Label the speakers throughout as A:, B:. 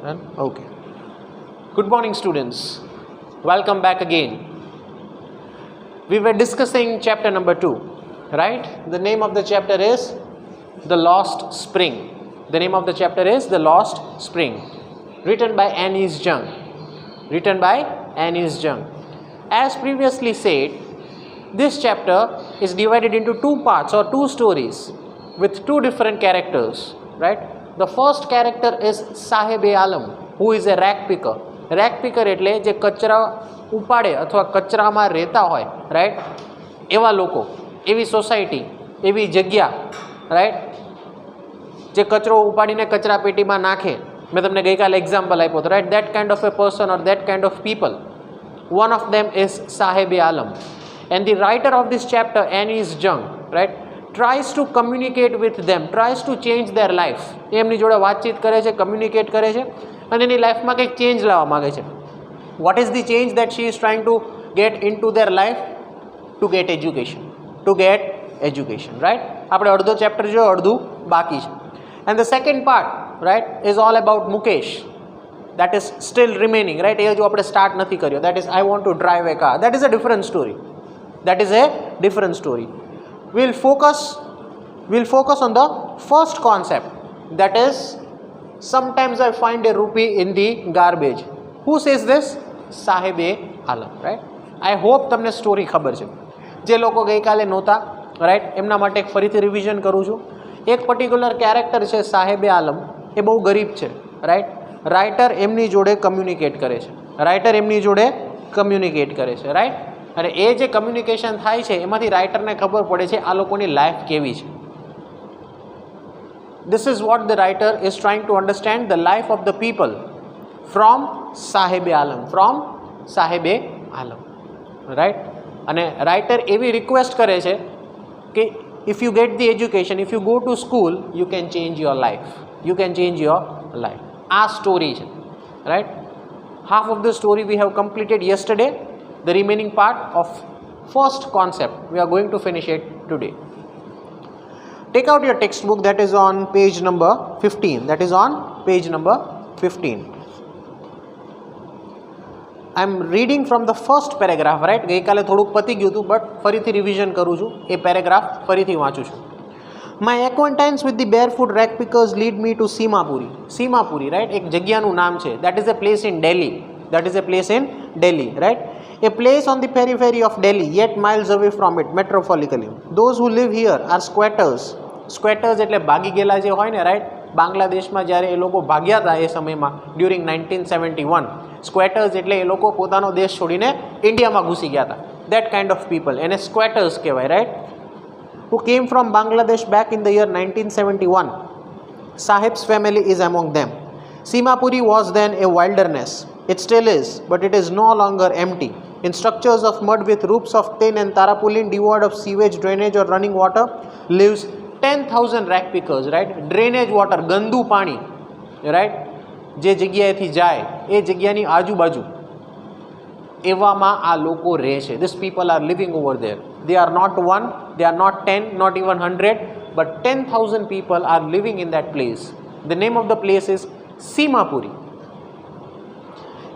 A: Done? Okay. Good morning, students. Welcome back again. We were discussing chapter number 2, right? The name of the chapter is The Lost Spring. The name of the chapter is The Lost Spring, written by Annie Jung. Written by Annie Jung. As previously said, this chapter is divided into two parts or two stories with two different characters, right? The first character is Sahib-e-Alam, who is a rag picker. Rag picker એટલે જે કચરા ઉપાડે અથવા કચરામાં રહેતા હોય, right? એવા લોકો, એવી સોસાયટી, એવી જગ્યા, રાઈટ? જે કચરો ઉપાડીને કચરા પેટીમાં નાખે. મેં તમને ગઈકાલે એક્ઝામ્પલ આપ્યો હતો, right? That kind of a person or that kind of people. One of them is Sahib-e-Alam. And the writer of this chapter, Annie Jung, right, tries to communicate with them, tries to change their life. એમની જોડે વાતચીત કરે છે, communicate કરે છે અને એની લાઈફમાં કંઈક ચેન્જ લાવવા માગે છે. What is the change that she is trying to get into their life? To get education. To get education, right? આપણે અડધો ચેપ્ટર જોયો, અડધું બાકી છે. And the second part, right, is all about Mukesh. That is still remaining, right? એ હજુ આપણે start નથી કર્યો. That is I want to drive a car. That is a different story. That is a different story. We'll focus on the first concept, that is sometimes I find a rupee in the garbage. Who says this? Sahib-e-Alam, right? I hope તમને story ખબર છે. જે લોકો ગઈકાલે નહોતા, right, એમના માટે ફરીથી રિવિઝન કરું છું. એક પર્ટિક્યુલર કેરેક્ટર છે સાહેબ-એ-આલમ. એ બહુ ગરીબ છે, રાઈટ? રાઇટર એમની જોડે કમ્યુનિકેટ કરે છે. રાઈટ? અને એ જે કમ્યુનિકેશન થાય છે એમાંથી રાઇટરને ખબર પડે છે આ લોકોની લાઈફ કેવી છે. This is what the writer is trying to understand, the life of the people from Sahib-e-Alam, right? અને રાઇટર એવી રિક્વેસ્ટ કરે છે કે if you get the education, if you go to school, you can change your life. આ story છે, right? Half of the story we have completed yesterday. The remaining part of first concept we are going to finish it today. Take out your textbook, that is on page number 15. I am reading from the first paragraph, right? ગઈકાલે થોડુંક પતી ગયું હતું, but ફરીથી revision કરું છું. એ paragraph ફરીથી વાંચું છું. My acquaintance with the barefoot rag pickers lead me to Simapuri, right? એક જગ્યાનું નામ છે. That is a place in Delhi, right? A place on the periphery of Delhi, yet miles away from it, metropolically. Those who live here are squatters. Squatters એટલે ભાગી ગયેલા જે હોય ને, રાઈટ? બાંગ્લાદેશમાં જ્યારે એ લોકો ભાગ્યા હતા એ સમયમાં, ડ્યુરિંગ 1971, સ્ક્વેટર્સ એટલે એ લોકો પોતાનો દેશ છોડીને ઇન્ડિયામાં ઘૂસી ગયા હતા. That kind of people, એને સ્ક્વેટર્સ કહેવાય, right? Who came from Bangladesh back in the year 1971. Sahib's family is among them. Simapuri was then a wilderness. It still is, but it is no longer empty. In structures of mud with roofs of tin and tarpaulin devoid of sewage, drainage or running water, lives 10,000 rag pickers, right? Drainage water, ગંદુ પાણી, right? જે જગ્યાએથી જાય એ જગ્યાની આજુબાજુ એવામાં આ લોકો રહે છે. These people are living over there. They are not one, they are not 10, not even 100, but 10,000 people are living in that place. The name of the place is Simapuri.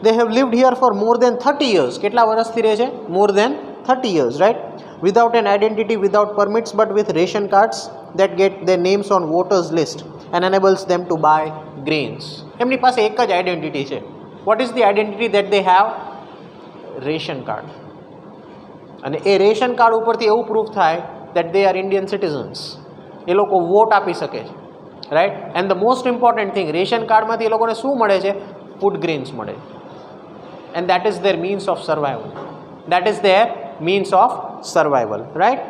A: They have lived here for more than 30 years. કેટલા વર્ષથી રહે છે? More than 30 years, right? Without an identity, without permits, but with ration cards that get their names on voters list and enables them to buy grains. એમની પાસે એક જ identity છે. What is the identity that they have? Ration card. અને એ ration card ઉપરથી એવું proof થાય that they are Indian citizens. એ લોકો વોટ આપી શકે છે, right? And the most important thing, ration કાર્ડમાંથી એ લોકોને શું મળે છે? ફૂડ ગ્રેન્સ મળે. And that is their means of survival. Right?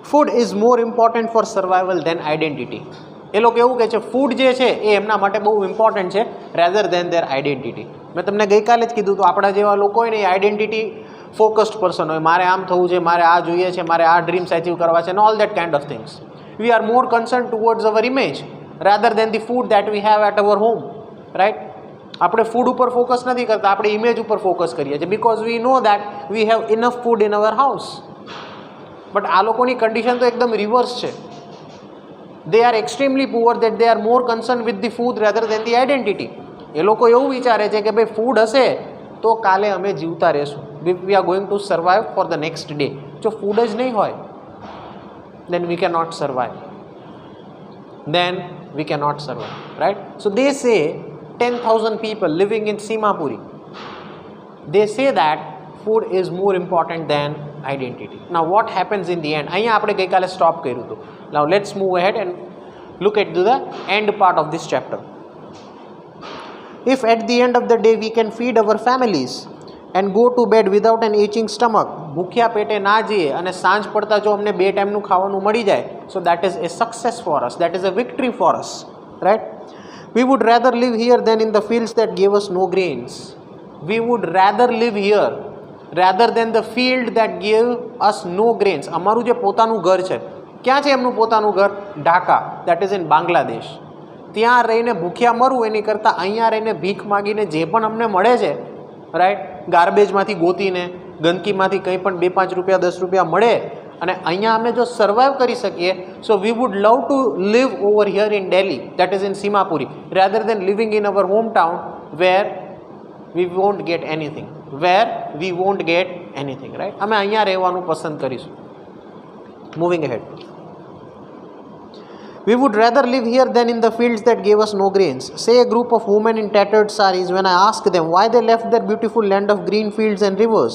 A: Food is more important for survival than identity. એ લોકો એવું કહે છે ફૂડ જે છે એ એમના માટે બહુ ઇમ્પોર્ટન્ટ છે રેધર દેન ધેર આઈડેન્ટિટી. મેં તમને ગઈકાલે જ કીધું તો આપણા જેવા લોકો હોય ને એ આઈડેન્ટિટી ફોકસ્ડ પર્સન હોય. મારે આમ થવું છે, મારે આ જોઈએ છે, મારે આ ડ્રીમ્સ અચીવ કરવા છે, and all that kind of things. We are more concerned towards our image rather than the food that we have at our home, right? આપણે ફૂડ ઉપર ફોકસ નથી કરતા, આપણે ઇમેજ ઉપર ફોકસ કરીએ છીએ because we know that we have enough food in our house. But આ લોકોની કન્ડિશન તો એકદમ રિવર્સ છે. They are extremely poor that they are more concerned with the food rather than the identity. એ લોકો એવું વિચારે છે કે ભાઈ ફૂડ હશે તો કાલે અમે જીવતા રહેશું. We are going to survive for the next day. જો ફૂડ જ નહીં હોય then we cannot survive. Then we cannot survive, right? So they say 10,000 people living in Simapuri, they say that food is more important than identity. Now what happens in the end? અહીંયા આપણે ગઈકાલે stop કર્યું હતું. Now let's move ahead and look at the end part of this chapter. If at the end of the day we can feed our families and go to bed without an aching stomach, ભૂખ્યા પેટે ના જઈએ અને સાંજ પડતા જો અમને 2 ટાઈમનું ખાવાનું મળી જાય, so that is a success for us, that is a victory for us, right? We would rather live here than in the fields that gave us no grains. We would rather live here rather than the field that gave us no grains. અમારું જે પોતાનું ઘર છે, ક્યાં છે એમનું પોતાનું ઘર? Dhaka, that is in Bangladesh. ત્યાં રહીને ભૂખ્યા મરવું એની કરતાં અહીંયા રહીને ભીખ માગીને જે પણ અમને મળે છે, રાઈટ, ગાર્બેજમાંથી ગોતીને, ગંદકીમાંથી કંઈ પણ 2-5 રૂપિયા 10 રૂપિયા મળે અને અહીંયા અમે જો સર્વાઈવ કરી શકીએ, so we would love to live over here in Delhi, that is in Seemapuri, rather than living in our home town where we won't get anything, right? અમે અહીંયા રહેવાનું પસંદ કરીશું. Moving ahead. We would rather live here than in the fields that gave us no grains. Say a group of women in tattered saris when I ask them why they left their beautiful land of green fields and rivers.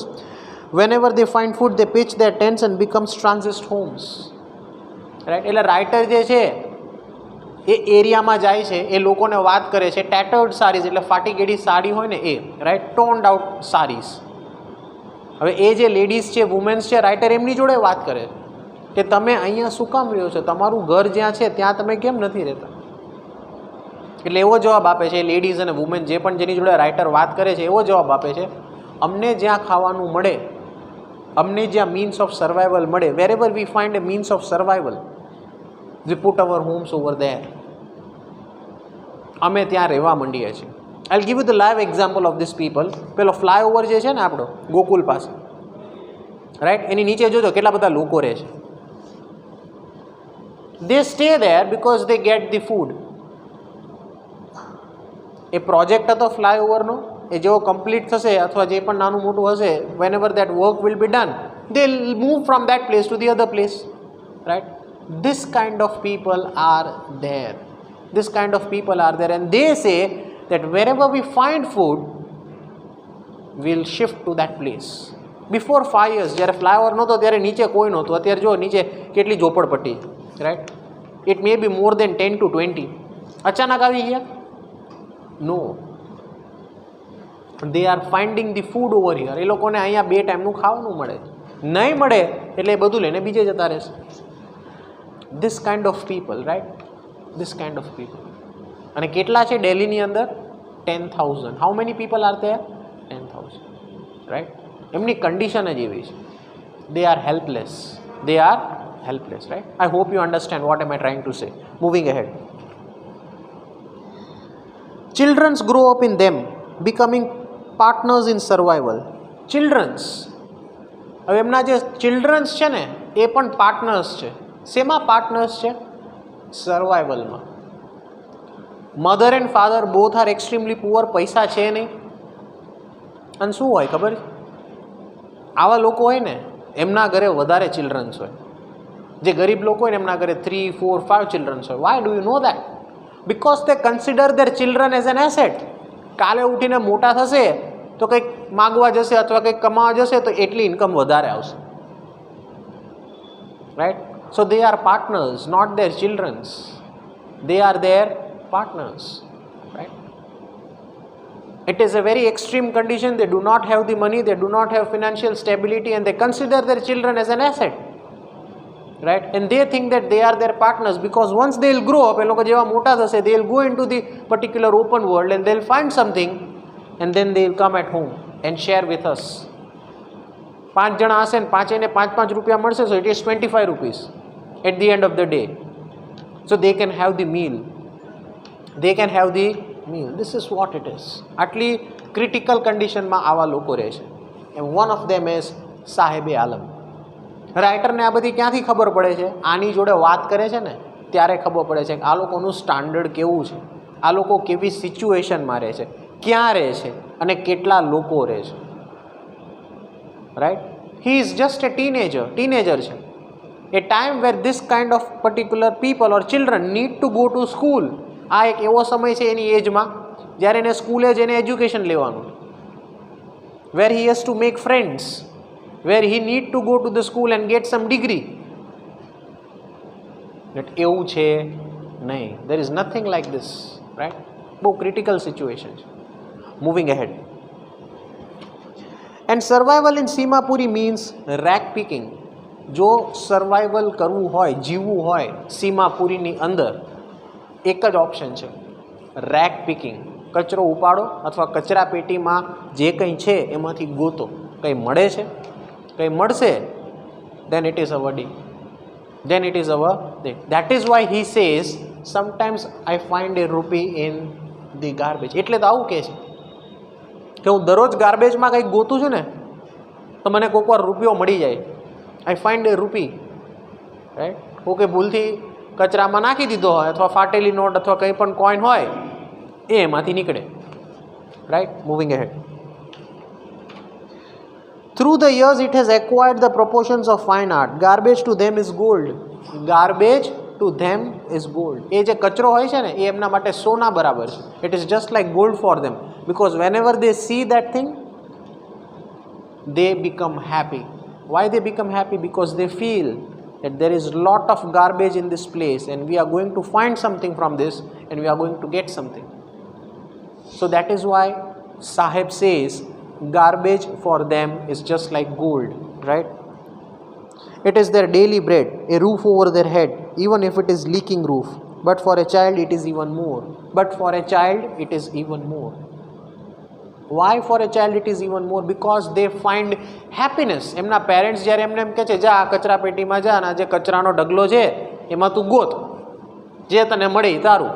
A: Whenever they find food, they pitch their tents and become transist homes. Right? એટલે writer જે છે એ એરિયામાં જાય છે, એ લોકોને વાત કરે છે. ટેટર્ડ સારીઝ એટલે ફાટી ગયેલી સાડી હોય ને એ, રાઈટ, ટોન્ડ આઉટ સારીઝ. હવે એ જે લેડીઝ છે, વુમેન્સ છે, રાઇટર એમની જોડે વાત કરે કે તમે અહીંયા શું કામ રહ્યો છો, તમારું ઘર જ્યાં છે ત્યાં તમે કેમ નથી રહેતા? એટલે એવો જવાબ આપે છે લેડીઝ અને વુમેન જે પણ જેની જોડે રાઇટર વાત કરે છે, એવો જવાબ આપે છે, અમને જ્યાં ખાવાનું મળે, અમને જ્યાં મીન્સ ઓફ સર્વાઈવલ મળે, wherever we find a means of survival, we put our homes over there. અમે ત્યાં રહેવા માંડીએ છીએ. I give you the live example of this people. પેલો ફ્લાયઓવર જે છે ને આપણો ગોકુલ પાસે, રાઈટ, એની નીચે જોજો કેટલા બધા લોકો રહે છે. They stay there because they get the food. A project હતો ફ્લાયઓવરનો, એ જેવો કમ્પ્લીટ થશે અથવા જે પણ નાનું મોટું હશે, whenever that work will be done, they'll move from that place to the other place, right? This kind of people are there. This kind of people are there, and they say that wherever we find food, we'll shift to that place. Before 5 years, જ્યારે flyover નહોતો ત્યારે નીચે કોઈ નહોતું. અત્યારે જો નીચે કેટલી ઝોપડપટ્ટી, right? It may be more than 10 to 20. અચાનક આવી ગયા? No. They are finding the food over here. એ લોકોને અહીંયા 2 ટાઈમનું ખાવાનું મળે. નહીં મળે એટલે એ બધું લઈને બીજે જતા રહેશે. This kind of people, right? This kind of people. અને કેટલા છે દિલ્હીની અંદર? 10,000. How many people are there? 10,000. Right? એમની કન્ડિશન જ એવી છે. They are helpless. They are helpless, right? I hope you understand what am I trying to say. Moving ahead. Childrens grow up in them, becoming partners in survival. Childrens. હવે એમના જે children's છે ને એ પણ partners છે. શેમાં partners છે? સર્વાઈવલમાં. Mother and father both are extremely poor, પૈસા છે નહીં. અને શું હોય ખબર છે? આવા લોકો હોય ને એમના ઘરે વધારે ચિલ્ડ્રન્સ હોય. જે ગરીબ લોકો હોય ને એમના ઘરે 3, 4, 5 ચિલ્ડ્રન્સ હોય. Why do you know that? Because they consider there children as an asset. કાલે ઉઠીને મોટા થશે તો કંઈક માગવા જશે અથવા કંઈક કમાવા જશે તો એટલી ઇન્કમ વધારે આવશે, right? So they are partners, not their childrens. They are their partners, right? It is a very extreme condition. They do not have the money, they do not have financial stability, and they consider their children as an asset, right? And they think that they are their partners because once they will grow up, એ લોકો જેવા મોટા થશે, they will go into the particular open world and they will find something and then they will come at home and share with us. 5 જણા હશે ને 5 5 રૂપિયા મળશે, so it is 25 rupees at the end of the day. So they can have the meal. They can have the meal. This is what it is. આટલી critical કન્ડિશનમાં આવા લોકો રહે છે. And one of them is સાહેબે આલમ. રાઇટરને આ બધી ક્યાંથી ખબર પડે છે? આની જોડે વાત કરે છે ને ત્યારે ખબર પડે છે કે આ લોકોનું સ્ટાન્ડર્ડ કેવું છે, આ લોકો કેવી સિચ્યુએશનમાં રહે છે, ક્યાં રહે છે અને કેટલા લોકો રહે છે. Right, he is just A teenager છે. A time where this kind of particular people or children need to go to school. આ એક એવો સમય છે એની એજમાં જ્યારે એને સ્કૂલે જઈને એજ્યુકેશન લેવાનું, where he has to make friends, where he need to go to the school and get some degree. But એવું છે નહીં. There is nothing like this, right? બહુ critical situation છે. Moving ahead. And survival in Seemapuri means rack picking. જો survival કરવું હોય, જીવવું હોય સીમાપુરીની અંદર, એક જ ઓપ્શન છે, રેક પિકિંગ. કચરો ઉપાડો અથવા કચરા પેટીમાં જે કંઈ છે એમાંથી ગોતો, કંઈ મળે છે, કંઈ મળશે, then it is our day, then it is our day. That is why he says sometimes I find a rupee in the garbage. એટલે તો આવું કહે છે કે હું દરરોજ ગાર્બેજમાં કંઈક ગોતું છું ને તો મને કોઈક વાર રૂપિયો મળી જાય. I find a rupee, right? Okay, ભૂલથી કચરામાં નાખી દીધો હોય અથવા ફાટેલી નોટ અથવા કંઈ પણ કોઈન હોય એ એમાંથી નીકળે. Right, moving ahead. Through the years it has acquired the proportions of fine art. Garbage to them is gold. Garbage to them is gold. એ જે કચરો હોય છે ને એ એમના માટે સોના બરાબર છે. It is just like gold for them because whenever they see that thing they become happy. Why they become happy? Because they feel that there is lot of garbage in this place and we are going to find something from this and we are going to get something. So that is why Sahib says garbage for them is just like gold, right? It is their daily bread, a roof over their head, even if it is leaking roof. But for a child it is even more. But for a child it is even more. Why for a child it is even more? Because they find happiness. એમના parents જ્યારે એમને એમ કહે છે જા આ કચરા પેટીમાં જા અને જે કચરાનો ઢગલો છે એમાં તું ગોત, જે તને મળે તારું,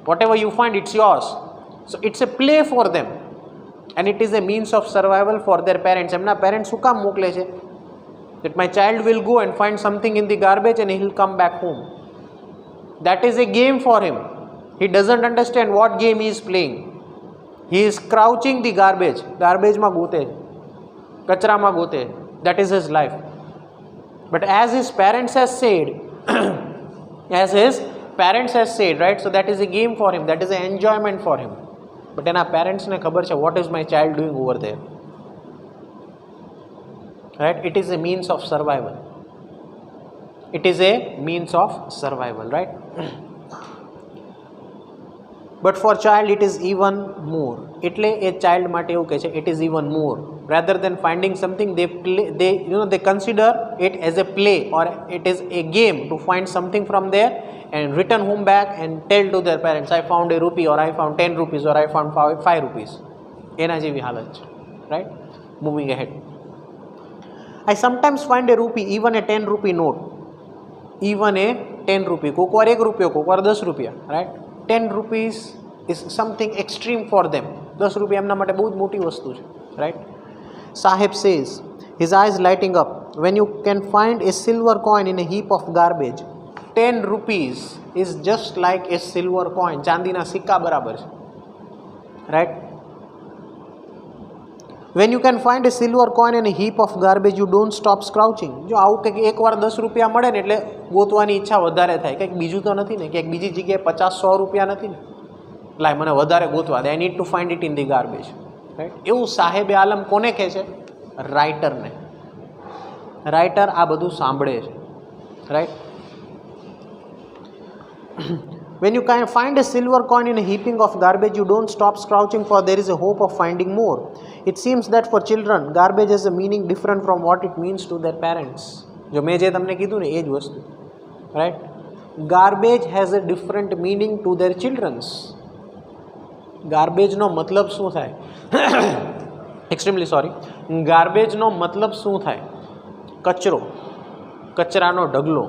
A: whatever you find it's yours. So it's a play for them and it is a means of survival for their parents. એમના પેરેન્ટ્સ શું કામ મોકલે છે? That my child will go and find something in the garbage and he'll come back home. That is a game for him. He doesn't understand what game he is playing. He is crouching the garbage. Garbage ma gote, kachra ma gote. That is his life. But as his parents has said, right? So that is a game for him. That is an enjoyment for him. But એના parents ને ખબર છે what is my child doing over there. Right? It is a means of survival. It is a means of survival, right? But for child it is even more. એટલે એ child માટે એવું કહે છે it is even more. Rather than finding something they consider it as a play or it is a game to find something from there and return home back and tell to their parents I found a rupee or I found 10 rupees or I found 5 rupees. એના જેવી હાલત છે. Right? Moving ahead. I sometimes find a rupee, even a 10 rupee note. Even a 10 rupee. કોક વાર 1 રૂપિયો, કોક વાર 10 રૂપિયા. Right? 10 rupees is something extreme for them. 10 રૂપિયા એમના માટે બહુ જ મોટી વસ્તુ છે. Right? Sahib says, his eyes lighting up, when you can find a silver coin in a heap of garbage. 10 rupees is just like a silver coin. ચાંદીના સિક્કા બરાબર છે. Right? When you can find a silver coin in a heap of garbage, you don't stop scrouching. જો આવું કંઈક એકવાર 10 રૂપિયા મળે ને એટલે ગોતવાની ઈચ્છા વધારે થાય. કંઈક બીજું તો નથી ને, ક્યાંક બીજી જગ્યાએ 50-100 રૂપિયા નથી ને, લાય મને વધારે ગોતવા દે, I need to find it in the garbage. Right? એવું સાહેબે આલમ કોને કહે છે? રાઇટરને. રાઇટર આ બધું સાંભળે છે. Right? When you can find a silver coin in a heaping of garbage, you don't stop scrouching, for there is a hope of finding more. It seems that for children, garbage has a meaning different from what it means to their parents. જો મેં જે તમને કીધું ને એ જ વસ્તુ. Right? Garbage has a different meaning to their children's. ગાર્બેજનો મતલબ શું થાય? Extremely sorry. ગાર્બેજનો મતલબ શું થાય? કચરો, કચરાનો ઢગલો.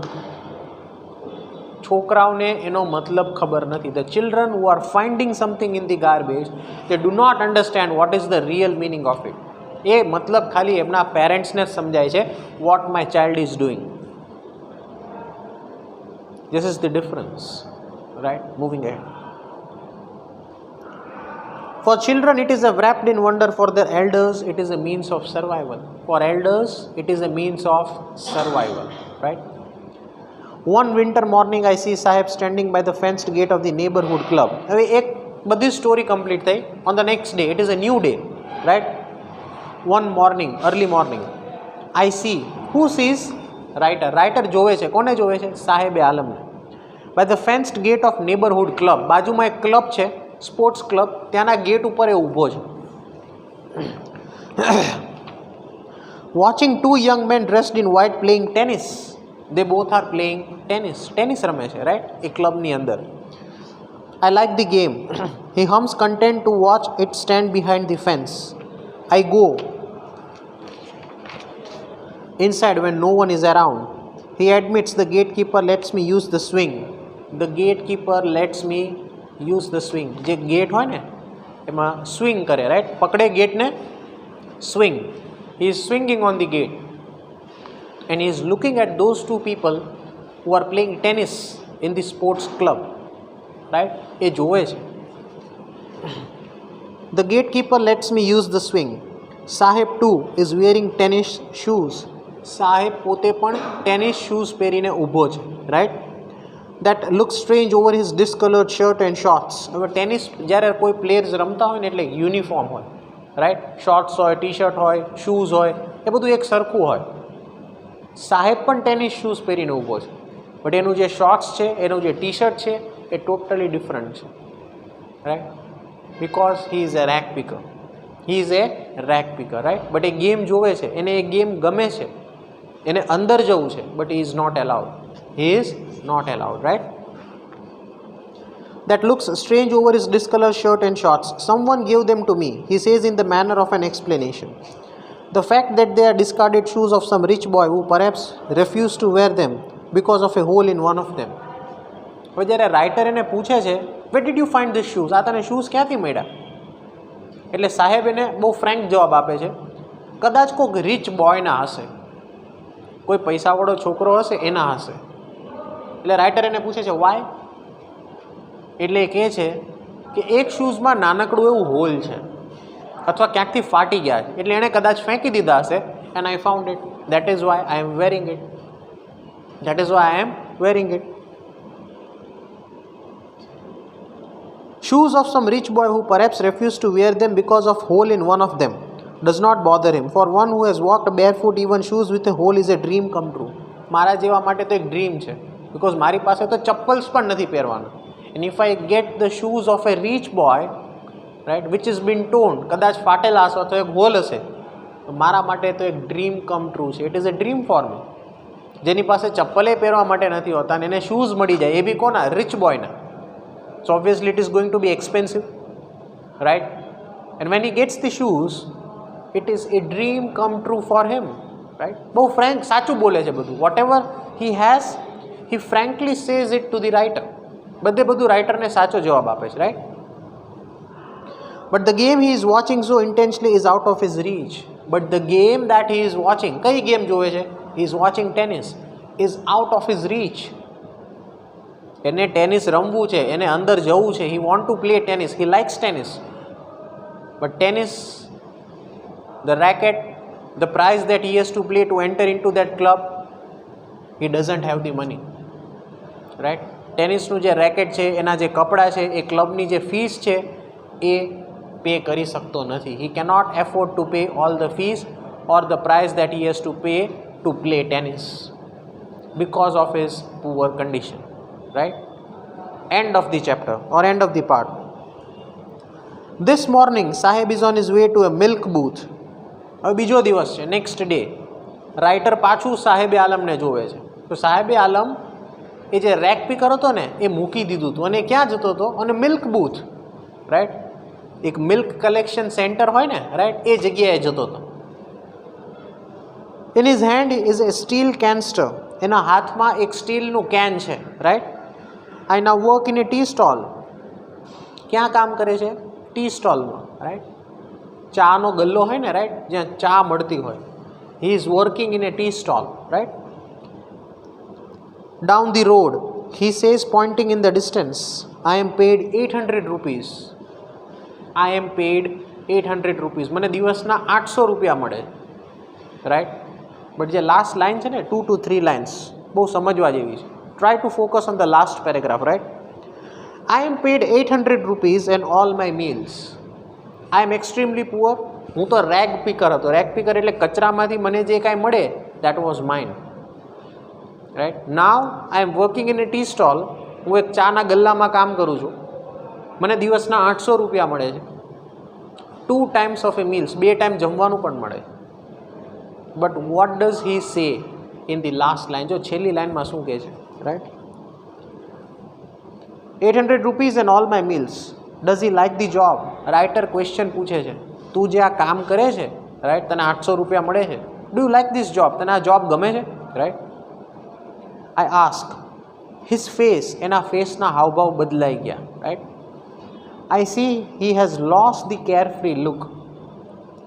A: છોકરાઓને એનો મતલબ ખબર નથી. The children who are finding something in the garbage, they do not understand what is the real meaning of it. એ મતલબ ખાલી એમના પેરેન્ટ્સને જ સમજાય છે what my child is doing. This is the difference, right? Moving ahead. For children, it is a wrapped in wonder. For their elders, it is a means of survival. For elders, it is a means of survival, right? One winter morning, I see Sahib standing by the fenced gate of the neighborhood club. હવે એક બધી story complete થઈ. On the next day, it is a new day, right? One morning, early morning, I see. Who sees? Writer. Writer જોવે છે. કોને જોવે છે? સાહેબે આલમને. By the fenced gate of neighborhood club. બાજુમાં એક ક્લબ છે, સ્પોર્ટ્સ ક્લબ. ત્યાંના ગેટ ઉપર એ ઊભો છે. Watching two young men dressed in white playing tennis. They both are playing tennis. Tennis રમે છે, right? એ ક્લબની અંદર. I like the game. He hums content to watch it stand behind the fence. I go inside when no one is around. He admits the gatekeeper lets me use the swing. The gatekeeper lets me use the swing. જે gate હોય ને એમાં swing કરે, right? પકડે ગેટને, swing. He is swinging on the gate. And he is looking at those two people who are playing tennis in the sports club, right? એ જોવે છે. The gatekeeper lets me use the swing. Sahib too is wearing tennis shoes. સાહેબ પોતે પણ tennis shoes પહેરીને ઊભો છે, right? That looks strange over his discolored shirt and shorts. હવે tennis જ્યારે કોઈ પ્લેયર્સ રમતા હોય ને એટલે યુનિફોર્મ હોય, રાઈટ? શોર્ટ્સ હોય, ટી શર્ટ હોય, શૂઝ હોય, એ બધું એક સરખું હોય. સાહેબ પણ ટેનિસ શૂઝ પહેરીને ઊભો છે, બટ એનું જે શોર્ટ્સ છે, એનું જે ટી શર્ટ છે એ ટોટલી ડિફરન્ટ છે, right? Because he is a rag picker. He is a rag picker, right? But એ ગેમ જોવે છે, એને એ ગેમ ગમે છે, એને અંદર જવું છે, but he is not allowed. He is not allowed, right? That looks strange over his discolored shirt and shorts. Someone gave them to me, he says in the manner of an explanation. The fact that they are discarded shoes of some rich boy who perhaps refused to wear them because of a hole in one of them. હવે જ્યારે writer એને પૂછે છે, where did you find this shoes? આ તને shoes ક્યાંથી મળ્યા? એટલે સાહેબ એને બહુ ફ્રેન્ક જવાબ આપે છે, કદાચ કોઈક રિચ બોયના હશે, કોઈ પૈસાવાળો છોકરો હશે એના હશે. એટલે રાઇટર એને પૂછે છે વાય? એટલે એ કહે છે કે એક શૂઝમાં નાનકડું એવું હોલ છે અથવા ક્યાંકથી ફાટી ગયા છે, એટલે એણે કદાચ ફેંકી દીધા હશે. And I found it, that is why I am wearing it. That is why I am wearing it. Shoes of some rich boy who perhaps refused to wear them because of hole in one of them does not bother him. For one who has walked barefoot, even shoes with a hole is a dream come true. મારા જેવા માટે તો એક dream છે, because મારી પાસે તો ચપ્પલ્સ પણ નથી પહેરવાના. And if I get the shoes of a rich boy, right, which has been torn, કદાચ ફાટેલા હશે તો એક હોલ હશે, તો મારા માટે તો એક ડ્રીમ કમ ટ્રુ છે. It is a dream for me. જેની પાસે ચપ્પલે પહેરવા માટે નથી હોતા અને એને શૂઝ મળી જાય, એ બી કોના? Rich બોયના. So obviously it is going to be expensive, right? And when he gets the shoes, it is a dream come true for him, right? બહુ ફ્રેન્ક, સાચું બોલે છે બધું. whatever he has, he frankly says it to the writer. બધે બધું રાઇટરને સાચો જવાબ આપે છે, right? But the game he is watching so intensely is out of his reach. But the game that he is watching, કઈ game જોવે છે? He is watching tennis, is out of his reach. એને tennis રમવું છે, એને અંદર જવું છે. he want to play tennis, he likes tennis, but tennis, the racket, the price that he has to pay to enter into that club, he doesn't have the money, right? ટેનિસનું જે racket છે, એના જે કપડાં છે, એ ક્લબની જે fees છે એ pay કરી શકતો નથી. he cannot afford to pay all the fees or the price that he has to pay to play tennis because of his poor condition, right? End of the chapter or end of the part. This morning Sahib is on his way to a milk booth. હવે બીજો દિવસ છે, next day. Writer પાછું સાહેબે આલમને જોવે છે. તો સાહેબે આલમ એ જે રેક પીકર હતો ને એ મૂકી દીધું હતું અને ક્યાં જતો હતો? અને મિલ્ક બૂથ, રાઈટ? એક મિલ્ક કલેક્શન સેન્ટર હોય ને, રાઈટ, એ જગ્યાએ જતો હતો. In his hand is a steel canister. એના હાથમાં એક સ્ટીલનું કેન છે, right? I now work in a tea stall. ક્યાં કામ કરે છે? ટી સ્ટોલમાં, રાઈટ? ચાનો ગલ્લો હોય ને, રાઈટ, જ્યાં ચા મળતી હોય. He is working in a tea stall, right? Down the road he says, pointing in the distance, I am paid 800 rupees. I am paid 800 rupees. મને દિવસના 800 રૂપિયા મળે, રાઈટ. બટ જે લાસ્ટ લાઇન છે ને 2 to 3 લાઇન્સ બહુ સમજવા જેવી છે. Try to focus on the last paragraph, right. I am paid 800 rupees and all my meals. I am extremely poor. હું તો રેગ પીકર હતો. રેગ પીકર એટલે કચરામાંથી મને જે કાંઈ મળે that was mine. Right? Now I am working in a tea stall. હું એક ચાના ગલ્લામાં કામ કરું છું. મને દિવસના 800 રૂપિયા મળે છે. 2 times of a meals, 2 time જમવાનું પણ મળે. બટ વોટ ડઝ હી સે ઇન ધી લાસ્ટ લાઇન? જો છેલ્લી લાઇનમાં શું કહે છે, right? 800 rupees and all my meals. Does he like the job? Writer question પૂછે છે. તું જે આ કામ કરે છે, રાઈટ, તને 800 રૂપિયા મળે છે. Do you like this job? તને આ જોબ ગમે છે, right? I ask. His face, એના ફેસના હાવભાવ બદલાઈ ગયા, right. I see he has lost the carefree look.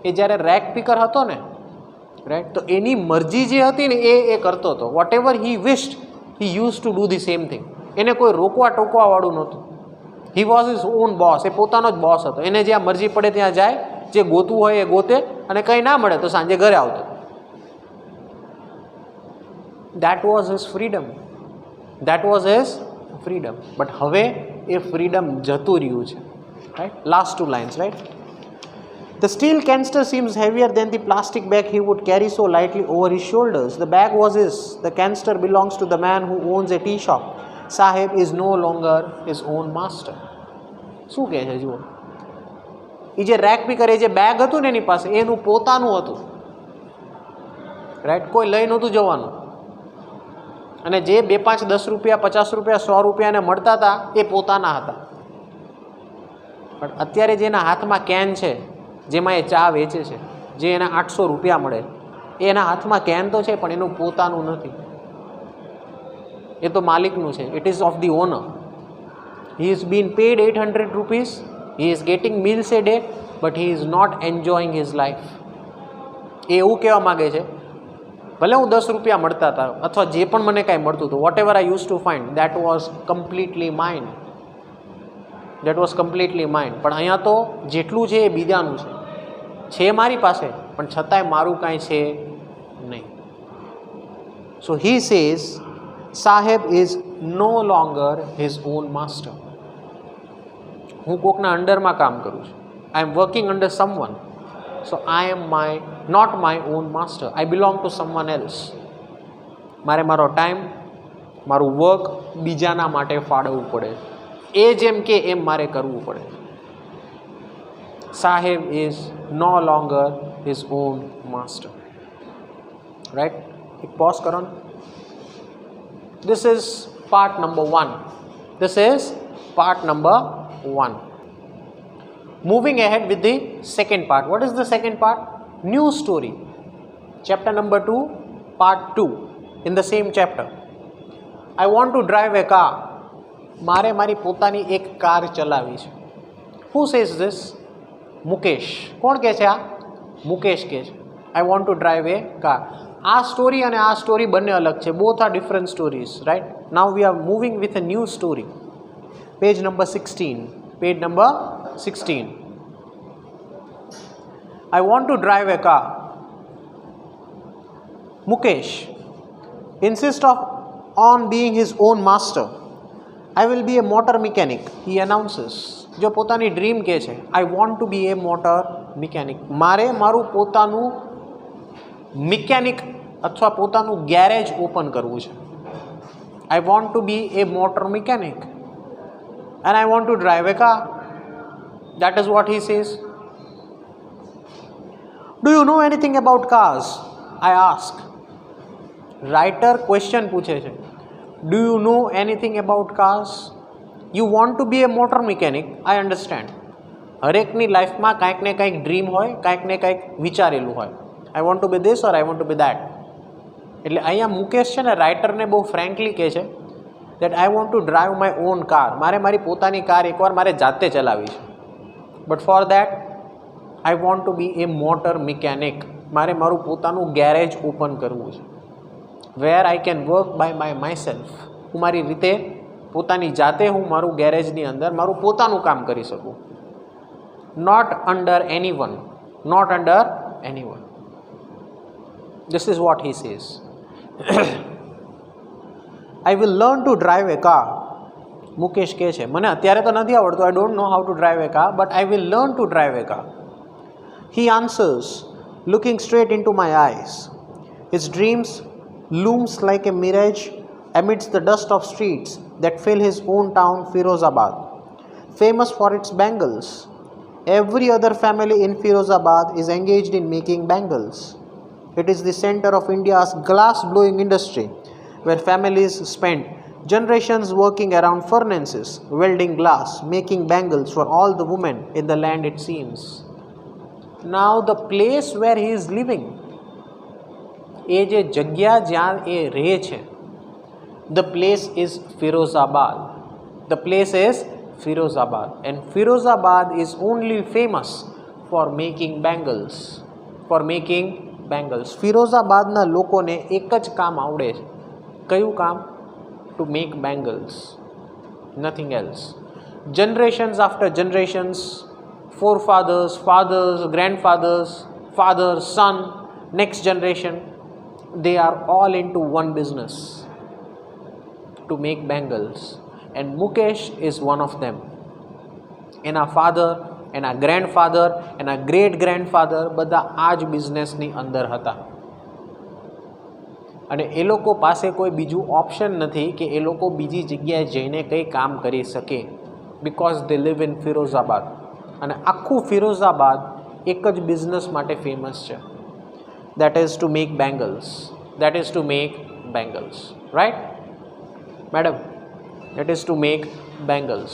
A: એ જ્યારે રેક પીકર હતો ને, રાઈટ, તો એની મરજી જે હતી ને એ કરતો હતો. Whatever he wished he used to do the same thing. એને કોઈ રોકવા ટોકવાવાળું નહોતું. He was his own boss. એ પોતાનો જ બોસ હતો. એને જ્યાં મરજી પડે ત્યાં જાય, જે ગોતવું હોય એ ગોતે, અને કંઈ ના મળે તો સાંજે ઘરે આવતો. That was his freedom. That was his freedom. But હવે એ ફ્રીડમ જતું રહ્યું છે, right. Last 2 lines, right. The steel canister seems heavier than the plastic bag he would carry so lightly over his shoulders. The bag was his. The canister belongs to the man who owns a tea shop. Sahib is no longer his own master. શું કહે છે જુઓ? એ જે rack પી કરે, જે bag હતું ને એની પાસે, એનું પોતાનું હતું, રાઈટ. કોઈ લઈ નહોતું જવાનું. અને જે 2, 5, 10 રૂપિયા, 50 રૂપિયા, 100 રૂપિયાને મળતા હતા એ પોતાના હતા. પણ અત્યારે જેના હાથમાં કેન છે, જેમાં એ ચા વેચે છે, જે એના 800 રૂપિયા મળે, એ એના હાથમાં કેન તો છે પણ એનું પોતાનું નથી. એ તો માલિકનું છે. It is of the owner. He is been paid 800 rupees. He is getting meals a day, but he is not enjoying his life. એ એવું કહેવા માગે છે, ભલે હું 10 રૂપિયા મળતા હતા અથવા જે પણ મને કાંઈ મળતું હતું, whatever I use to find, that was completely mine. That was completely mine. પણ અહીંયા તો જેટલું છે એ બીજાનું છે મારી પાસે, પણ છતાંય મારું કાંઈ છે નહીં. સો હી સેઝ સાહેબ is no longer his own master. હું કોકના અંડરમાં કામ કરું છું. I am working under someone. So I am not my own master. I belong to someone else. મારે મારો ટાઈમ, મારું વર્ક બીજાના માટે ફાળવવું પડે. એ જેમ કે એમ મારે કરવું પડે. Sahib is no longer his own master. Right. એક પોઝ કરો ને. This is part number 1. This is part number 1. Moving ahead with the second part. What is the second part? New story. Chapter number 2, part 2. In the same chapter. I want to drive a car. મારે મારી પોતાની એક car ચલાવી છે. Who says this? Mukesh. કોણ કહે છે આ? મુકેશ કહે છે. I want to drive a car. આ સ્ટોરી અને આ સ્ટોરી બંને અલગ છે. Both are different stories, right. Now we are moving with a new story. Page number 16. Page number 16. I want to drive a car. Mukesh insists on being his own master. I will be a motor mechanic, he announces. જો પોતાની dream કહે છે, I want to be a motor mechanic. મારે મારું પોતાનું mechanic અથવા પોતાનું garage open કરવું છે. I want to be a motor mechanic and I want to drive a car. That is what he says. Do you know anything about cars? I ask. Writer question પૂછે છે. Do you know anything about cars? You want to be a motor mechanic, I understand. હરેકની લાઈફમાં કાંઈક ને કાંઈક dream હોય, કાંઈક ને કાંઈક વિચારેલું હોય. I want to be this or I want to be that. એટલે અહીંયા મુકેશ છે ને રાઇટરને બહુ ફ્રેન્કલી કહે છે that I want to drive my own car. મારે મારી પોતાની કાર એકવાર મારે જાતે ચલાવી છે. But for that I want to be a motor mechanic. મારે મારું પોતાનું ગેરેજ ઓપન કરવું છે. Where I can work by myself. હું મારી રીતે પોતાની જાતે હું મારું ગેરેજની અંદર મારું પોતાનું કામ કરી શકું. Not under anyone, not under anyone. This is what he says. I will learn to drive a car. Mukesh કહે છે મને અત્યારે તો નથી આવડતું, I don't know how to drive a car, but I will learn to drive a car. He answers, looking straight into my eyes. His dreams looms like a mirage amidst the dust of streets that fill his own town, Firozabad, famous for its bangles. Every other family in Firozabad is engaged in making bangles. It is the center of India's glass-blowing industry, where families spend generations working around furnaces, welding glass, making bangles for all the women in the land, it seems. Now the place where he is living, એ જે જગ્યા જ્યાં એ રહે છે, the place is Firozabad. The place is Firozabad, and Firozabad is only famous for making bangles. For making bangles. ફિરોઝાબાદના લોકોને એક જ કામ આવડે છે. કયું કામ? To make bangles. Nothing else. Generations after generations, forefathers, fathers, grandfathers, father, son, next generation, they are all into one business, to make bangles, and Mukesh is one of them. એના father, એના grandfather, એના great grandfather બધા આ જ બિઝનેસની અંદર હતા. અને એ લોકો પાસે કોઈ બીજું ઓપ્શન નથી કે એ લોકો બીજી જગ્યાએ જઈને કંઈ કામ કરી શકે, because they live in Firozabad. અને આખું ફિરોઝાબાદ એક જ બિઝનેસ માટે ફેમસ છે, that is to make bangles. That is to make bangles, right? Madam, that is to make bangles.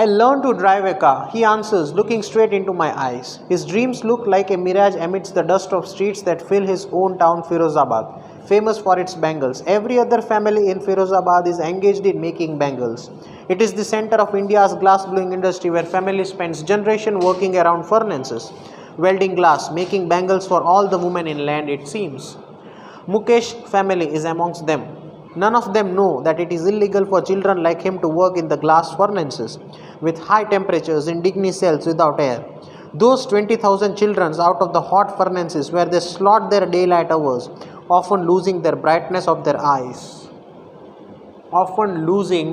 A: I learned to drive a car, he answers, looking straight into my eyes. His dreams look like a mirage amidst the dust of streets that fill his own town, Firozabad, famous for its bangles. Every other family in Firozabad is engaged in making bangles. It is the center of India's glass-blowing industry, where family spends generations working around furnaces, welding glass, making bangles for all the women in land, it seems. Mukesh family is amongst them. None of them know that it is illegal for children like him to work in the glass furnaces with high temperatures in digny cells without air. Those 20,000 children out of the hot furnaces where they slot their daylight hours, often losing their brightness of their eyes. Often losing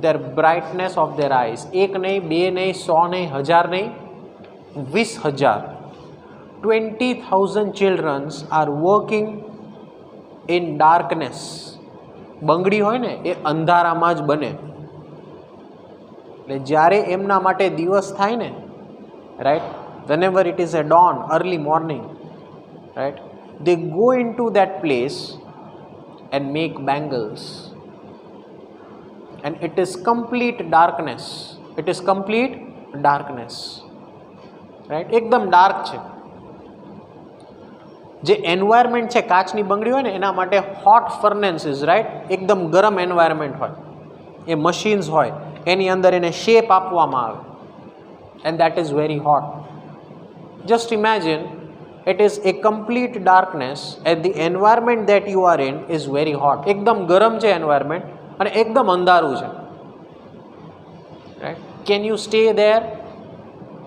A: their brightness of their eyes. एक नहीं, बे नहीं, 100 नहीं, 1000 नहीं, 20,000. 20,000 children are working in darkness. બંગડી હોય ને એ અંધારામાં જ બને. એટલે જ્યારે એમના માટે દિવસ થાય ને, right, whenever it is a dawn, early morning, right, they go into that place and make bangles, and it is complete darkness. It is complete darkness, right? એકદમ ડાર્ક છે. જે એન્વાયરમેન્ટ છે, કાચની બંગડી હોય ને એના માટે હોટ ફર્નેસીસ, રાઈટ, એકદમ ગરમ એન્વાયરમેન્ટ હોય, એ મશીન્સ હોય, એની અંદર એને શેપ આપવામાં આવે, and that is very hot. Just imagine, it is a complete darkness and the environment that you are in is very hot. એકદમ ગરમ છે એન્વાયરમેન્ટ અને એકદમ અંધારું છે, right. Can you stay there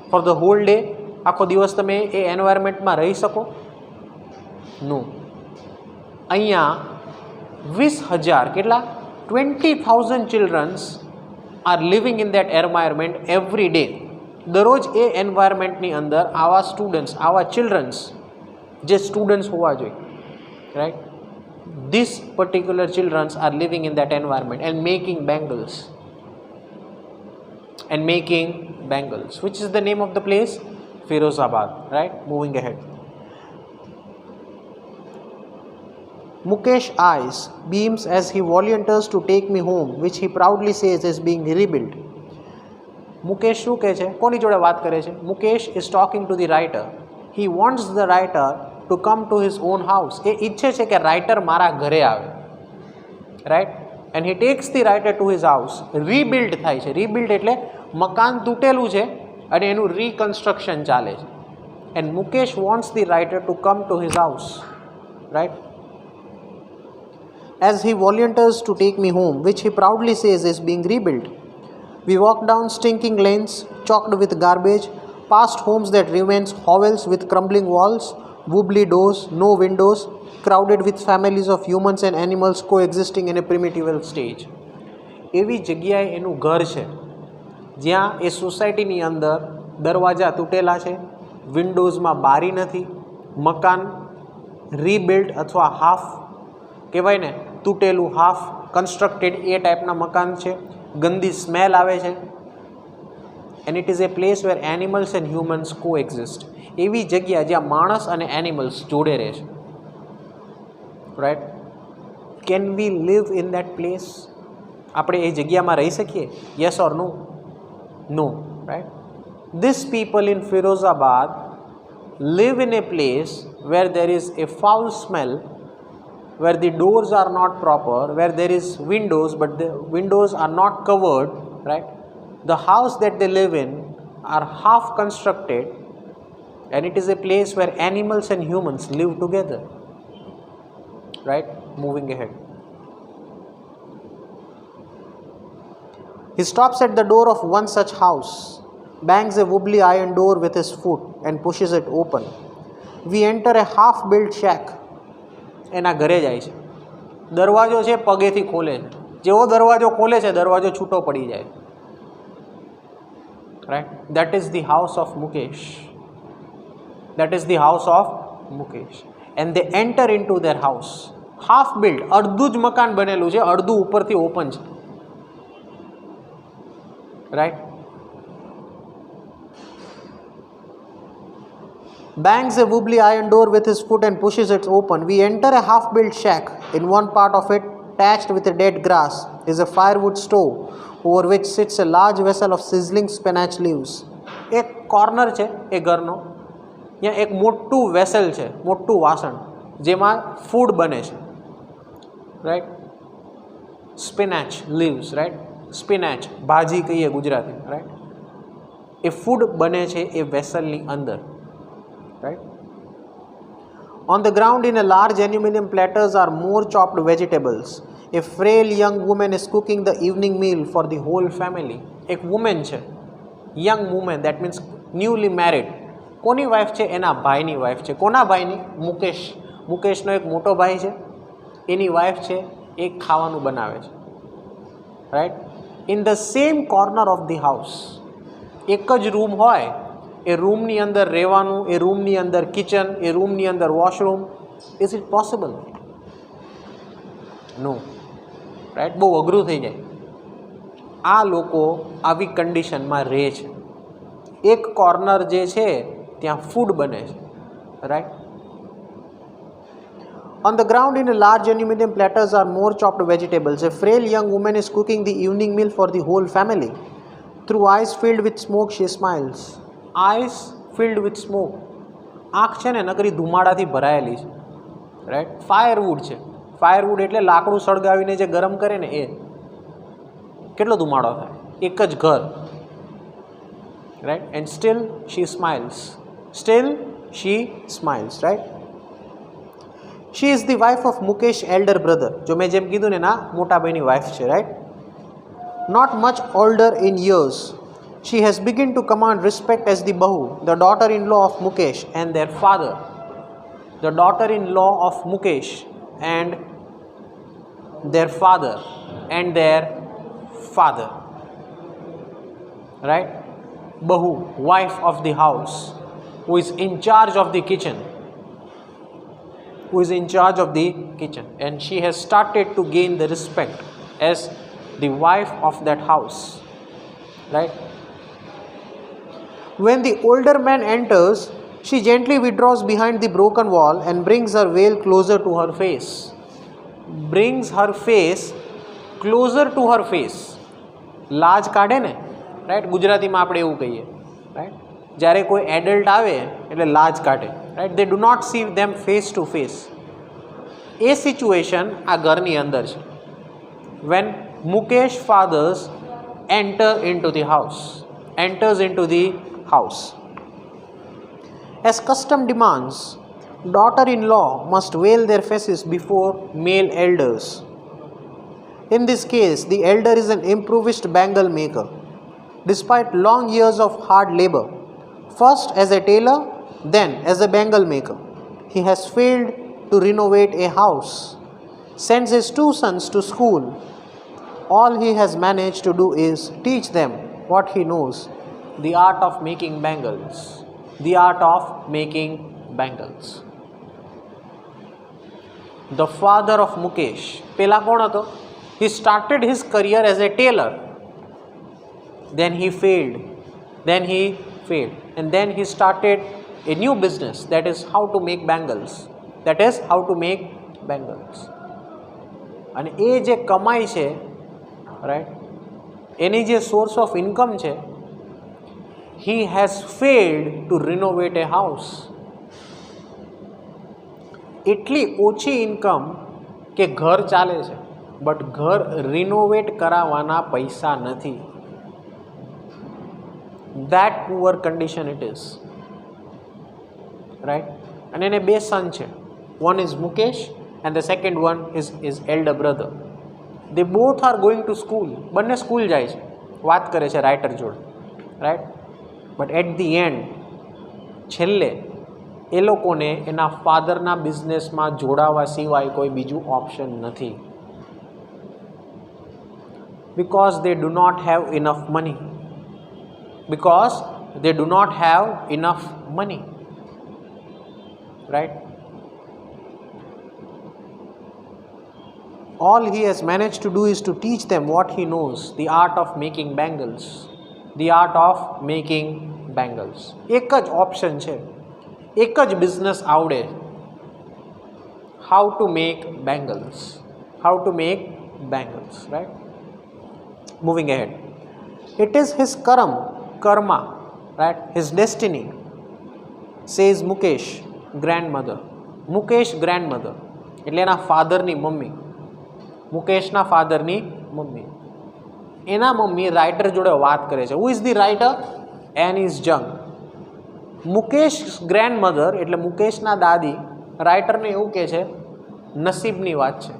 A: for the hall day? આખો દિવસ તમે એ એન્વાયરમેન્ટમાં રહી શકો? નો. અહીંયા 20,000, કેટલા? 20,000 childrens are living in that environment every day. દરરોજ એ એન્વાયરમેન્ટની અંદર આવા સ્ટુડન્ટ્સ, આવા ચિલ્ડ્રન્સ, જે સ્ટુડન્ટ્સ હોવા જોઈએ, right, this particular childrens are living in that environment and making bangles. And making bangles. Which is the name of the place? Firozabad, right? Moving ahead. Mukesh eyes beams as he volunteers to take me home, which he proudly says is being rebuilt. Mukesh શું કહે છે? કોની જોડે વાત કરે છે? Mukesh is talking to the writer. He wants the writer to come to his own house. એ ઈચ્છે છે કે રાઇટર મારા ઘરે આવે, right. And he takes the writer to his house. Rebuild થાય છે. Rebuild એટલે મકાન તૂટેલું છે અને એનું reconstruction ચાલે છે. And Mukesh wants the writer to come to his house. right? As he volunteers to take me home, which he proudly says is being rebuilt. We walk down stinking lanes chalked with garbage, past homes that remain hovels with crumbling walls, wobbly doors, no windows, crowded with families of humans and animals coexisting in a primitive stage. એવી જગ્યાએ એનું ઘર છે જ્યાં એ સોસાયટીની અંદર દરવાજા તૂટેલા છે, વિન્ડોઝમાં બારી નથી, મકાન રીબિલ્ડ અથવા હાફ કહેવાય ને તૂટેલું હાફ કન્સ્ટ્રક્ટેડ એ ટાઈપના મકાન છે, ગંદી સ્મેલ આવે છે. And it is a place where animals and humans coexist. એવી જગ્યા જ્યાં માણસ અને એનિમલ્સ જોડે રહે છે, right? Can we live in that place? આપણે એ જગ્યામાં રહી શકીએ? Yes or no? No, right? These people in Firozabad live in a place where there is a foul smell, where the doors are not proper, where there is windows but the windows are not covered, right? The house that they live in are half constructed, and it is a place where animals and humans live together, right? Moving ahead. He stops at the door of one such house, bangs a wobbly iron door with his foot and pushes it open. We enter a half-built shack. એના ઘરે જાય છે. દરવાજો છે પગેથી ખોલે છે. જેવો દરવાજો ખોલે છે દરવાજો છૂટો પડી જાય. Right? That is the house of Mukesh. That is the house of Mukesh. And they enter in to their house. Half build, અડધું જ મકાન બનેલું છે, અડધું ઉપરથી ઓપન છે. Right? Bangs a wobbly iron door with his foot and pushes it open. We enter a half-built shack. In one part of it, thatched with a dead grass, is a firewood stove over which sits a large vessel of sizzling spinach leaves. એક corner છે એ ઘરનો, ત્યાં એક મોટું vessel છે, મોટું વાસણ જેમાં ફૂડ બને છે, right? Spinach leaves, right? Spinach ભાજી કહીએ ગુજરાતી, રાઈટ? એ ફૂડ બને છે એ વેસલની અંદર. Right? On the ground in a large aluminum platters are more chopped vegetables. A frail young woman is cooking the evening meal for the whole family. એક woman છે, young woman, that means newly married. કોની wife છે? એના ભાઈની wife છે. કોના ભાઈની? મુકેશ. મુકેશનો એક મોટો ભાઈ છે, એની વાઈફ છે, એ ખાવાનું બનાવે છે. Right? In the same corner of the house. એક જ રૂમ હોય, એ રૂમની અંદર રહેવાનું, એ રૂમની અંદર કિચન, એ રૂમની અંદર washroom. Is it possible? No, right? બહુ અઘરું થઈ જાય. આ લોકો આવી કન્ડિશનમાં રહે છે. એક કોર્નર જે છે ત્યાં ફૂડ બને છે, right? On the ground in a large aluminum platters are more chopped vegetables. A frail young woman is cooking the evening meal for the whole family. Through eyes filled with smoke she smiles. Eyes filled with smoke. આંખ છે ને નકરી ધુમાડાથી ભરાયેલી છે, right? Firewood છે. Firewood એટલે લાકડું સળગાવીને જે ગરમ કરે ને એ. કેટલો ધુમાડો થાય? એક જ ઘર, right? And still she smiles. Still she smiles, right? She is the wife of Mukesh elder brother. જો મેં જેમ કીધું ને એના મોટા ભાઈની વાઇફ છે, right? Not much older in years. She has begun to command respect as the Bahu, the daughter-in-law of Mukesh and their father. The daughter-in-law of Mukesh and their father and their father. Right? Bahu, wife of the house, who is in charge of the kitchen. Who is in charge of the kitchen. And she has started to gain the respect as the wife of that house. Right? When the older man enters, she gently withdraws behind the broken wall and brings her veil closer to her face. Brings her face closer to her face. લાજ કાઢે ને, right? ગુજરાતીમાં આપણે એવું કહીએ, right? જ્યારે કોઈ adult આવે એટલે લાજ કાઢે, right? They do not see them face to face. એ સિચ્યુએશન આ ઘરની અંદર છે. When Mukesh fathers enter into the house, enters into the house. As custom demands, daughter-in-law must veil their faces before male elders. In this case, the elder is an improvised bangle maker. Despite long years of hard labor, first as a tailor, then as a bangle maker, he has failed to renovate a house, sends his two sons to school. All he has managed to do is teach them what he knows, the art of making bangles. The art of making bangles. The father of Mukesh, પેલા કોણ હતો? He started his career as a tailor. Then he failed. And then he started a new business, that is how to make bangles. અને એ જે કમાઈ છે, right, એની જે source of income છે, he has failed to renovate a house. એટલી ઓછી income કે ઘર ચાલે છે, બટ ઘર રિનોવેટ કરાવવાના પૈસા નથી. That poor condition it is, right? અને એને બે સન છે. One is Mukesh and the second one is his elder brother. They both are going to school. બંને સ્કૂલ જાય છે, વાત કરે છે રાઇટર જોડે, right. But at the end છેલ્લે એ લોકોને એના ફાધરના બિઝનેસમાં જોડાવા સિવાય કોઈ બીજું ઓપ્શન નથી. Because they do not have enough money. Right? All he has managed to do is to teach them what he knows, the art of making bangles. એક જ ઓપ્શન છે, એક જ બિઝનેસ આવડે, how to make bangles, right? Moving ahead, it is his karma, right, his destiny, says Mukesh grandmother. એટલે એના ફાધરની mummy, મુકેશના ફાધરની મમ્મી. એના મમ્મી રાઇટર જોડે વાત કરે છે. Who is the writer? એન ઇઝ જંગ. મુકેશ ગ્રેન્ડમધર એટલે મુકેશના દાદી રાઇટરને એવું કહે છે, નસીબની વાત છે,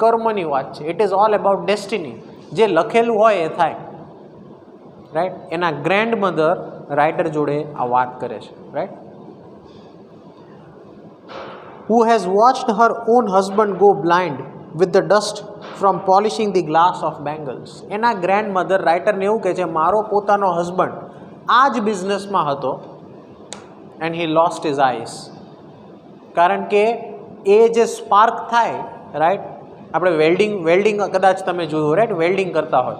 A: કર્મની વાત છે. It is all about destiny. જે લખેલું હોય એ થાય, રાઈટ. એના ગ્રેન્ડમધર રાઇટર જોડે આ વાત કરે છે, right. Who has watched her own husband go blind with the dust from polishing the glass of bangles. એના ગ્રેન્ડમધર રાઇટરને એવું કહે છે, મારો પોતાનો હસબન્ડ આ જ બિઝનેસમાં હતો and he lost his eyes. કારણ કે એ જે સ્પાર્ક થાય, રાઈટ, આપણે વેલ્ડિંગ કદાચ તમે જોયું, રાઈટ, વેલ્ડિંગ કરતા હોય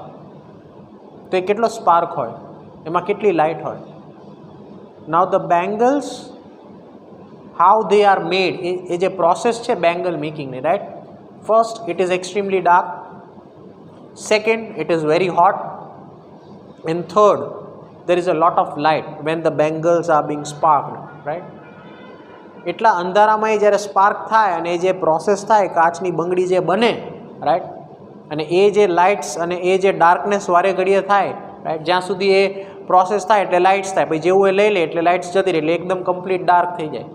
A: તો એ કેટલો સ્પાર્ક હોય, એમાં કેટલી લાઇટ હોય. Now the bangles, how they are made, એ જે પ્રોસેસ છે બેંગલ મેકિંગની, right. First, it is extremely dark. Second, it is very hot. And third, there is a lot of light when the bangles are being sparked, right? એટલા અંધારામાં એ જ્યારે spark થાય અને એ જે પ્રોસેસ થાય, કાચની બંગડી જે બને, રાઈટ, અને એ જે લાઇટ્સ અને એ જે ડાર્કનેસ વારે ઘડીએ થાય, રાઈટ, જ્યાં સુધી એ પ્રોસેસ થાય એટલે લાઇટ્સ થાય, પછી જેવું એ લઈ લે એટલે લાઇટ્સ જતી રહે, એટલે એકદમ કમ્પ્લીટ ડાર્ક થઈ જાય,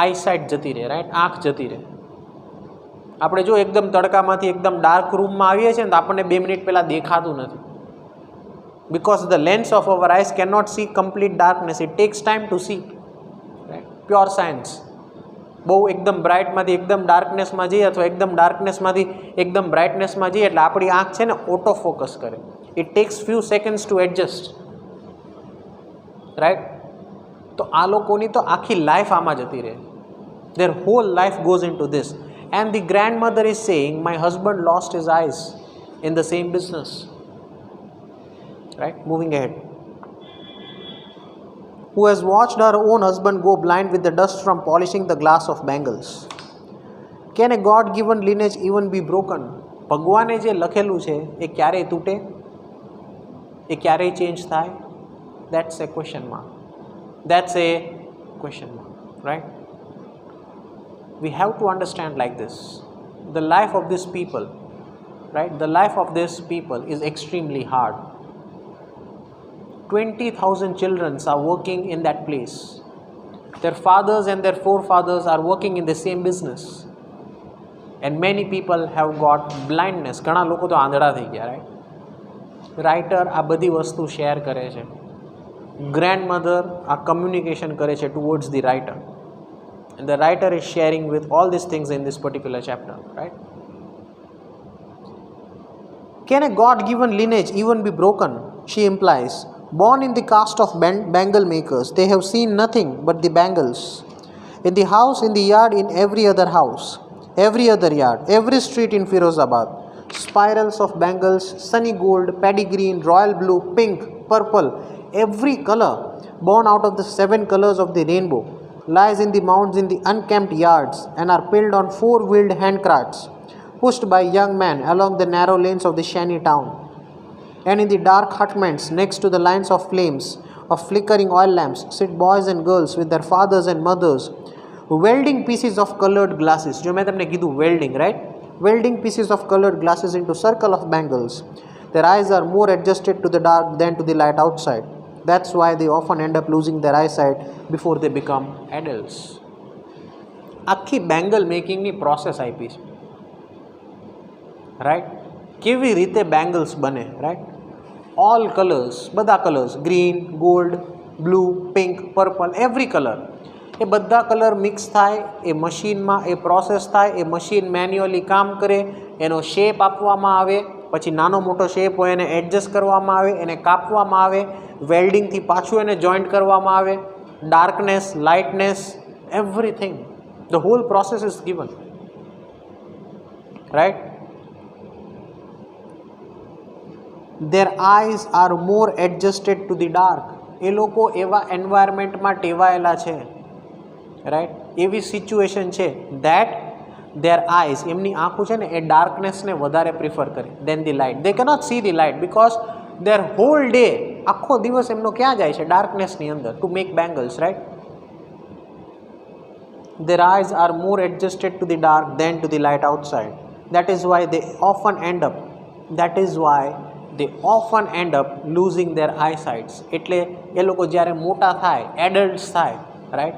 A: આઈસાઇટ જતી રહે, રાઈટ, આંખ જતી રહે. આપણે જો એકદમ તડકામાંથી એકદમ ડાર્ક રૂમમાં આવીએ છીએ ને તો આપણને 2 મિનિટ પહેલાં દેખાતું નથી. Because the lens of our eyes can not see complete darkness. It takes time to see, right. Pure science. બહુ એકદમ બ્રાઇટમાંથી એકદમ ડાર્કનેસમાં જઈએ અથવા એકદમ ડાર્કનેસમાંથી એકદમ બ્રાઇટનેસમાં જઈએ એટલે આપણી આંખ છે ને ઓટો ફોકસ કરે. It tax few seconds two adjust, right. તો આ લોકોની તો આખી લાઈફ આમાં જતી રહે. There hall life goes in two this. And the grandmother is saying, my husband lost his eyes in the same business. Right? Moving ahead. Who has watched her own husband go blind with the dust from polishing the glass of bangles. Can a God-given lineage even be broken? ભગવાને જે લખેલું છે એ ક્યારેય તૂટે? એ ક્યારેય change થાય? That's a question mark. Right? We have to understand like this. The life of these people, right? The life of these people is extremely hard. 20,000 children are working in that place. their fathers and their forefathers are working in the same business, and many people have got blindness. ઘણા લોકો તો આંધળા થઈ ગયા, right? Writer આ બધી વસ્તુ share કરે છે. ગ્રેન્ડમધર આ કમ્યુનિકેશન કરે છે towards the writer, and the writer is sharing with all these things in this particular chapter, right? Can a God-given lineage even be broken? She implies. Born in the caste of bangle makers, they have seen nothing but the bangles. In the house, in the yard, in every other house, every other yard, every street in Firozabad, spirals of bangles, sunny gold, paddy green, royal blue, pink, purple, every color born out of the 7 colors of the rainbow lies in the mounds in the unkempt yards and are peeled on 4-wheeled handcarts pushed by young men along the narrow lanes of the shanty town. And in the dark hutments next to the lines of flames of flickering oil lamps sit boys and girls with their fathers and mothers welding pieces of colored glasses. Jo main tamne kidhu welding, right? Welding pieces of colored glasses into circle of bangles. Their eyes are more adjusted to the dark than to the light outside. That's why they often end up losing their eyesight before they become adults. આખી Bengal મેકિંગની process આપી છે, right? કેવી રીતે bangles બને, right? All colours, બધા colours, green, gold, blue, pink, purple, every colour, એ બધા colour mix થાય, એ મશીનમાં એ પ્રોસેસ થાય, એ મશીન મેન્યુઅલી કામ કરે, એનો શેપ આપવામાં આવે, પછી નાનો મોટો શેપ હોય એને એડજસ્ટ કરવામાં આવે, એને કાપવામાં આવે, વેલ્ડિંગથી પાછું એને જોઈન્ટ કરવામાં આવે, darkness, lightness, everything, the whole process is given, right? Their eyes are more adjusted to the dark. એ લોકો એવા એન્વાયરમેન્ટમાં ટેવાયેલા છે, રાઈટ? એવી સિચ્યુએશન છે that their eyes, એમની આંખો છે ને એ ડાર્કનેસને વધારે પ્રિફર કરે than the light. They cannot see the light because their whole day, આખો દિવસ એમનો ક્યાં જાય છે? ડાર્કનેસની અંદર, to make bangles, right? Their eyes are more adjusted to the dark than to the light outside. That is why they often end up losing their eyesights. એટલે એ લોકો જ્યારે મોટા થાય, એડલ્ટ્સ થાય, રાઈટ,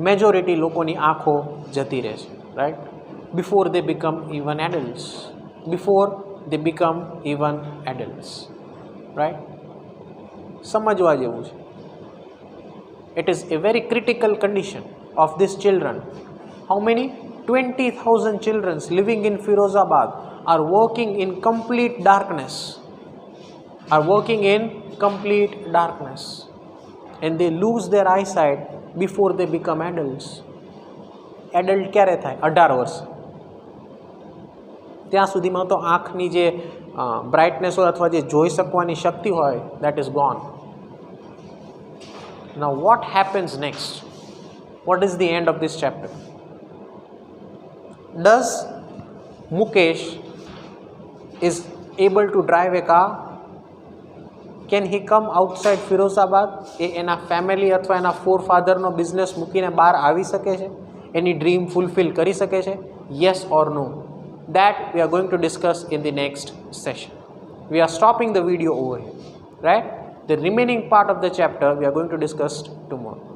A: મેજોરિટી લોકોની આંખો જતી રહે છે, રાઈટ? બિફોર દે બીકમ ઇવન એડલ્ટ્સ, રાઈટ? સમજવા જેવું છે. It is a very critical condition of these children. How many? 20,000 children living in Firozabad are working in complete darkness, and they lose their eyesight before they become adults. Adult ક્યારે થાય? 18 વર્ષ. ત્યાં સુધીમાં તો આંખની જે બ્રાઇટનેસ હોય અથવા જે જોઈ શકવાની શક્તિ હોય, that is gone. Now what happens next? What is the end of this chapter? Does Mukesh is able to drive a car? Can he come outside Firozabad? એના ફેમિલી અથવા એના ફોરફાધરનો બિઝનેસ મૂકીને બહાર આવી શકે છે? એની ડ્રીમ ફૂલફિલ કરી શકે છે? Yes or no? That we are going to discuss in the next session. We are stopping the video over here, right? The remaining part of the chapter we are going to discuss tomorrow.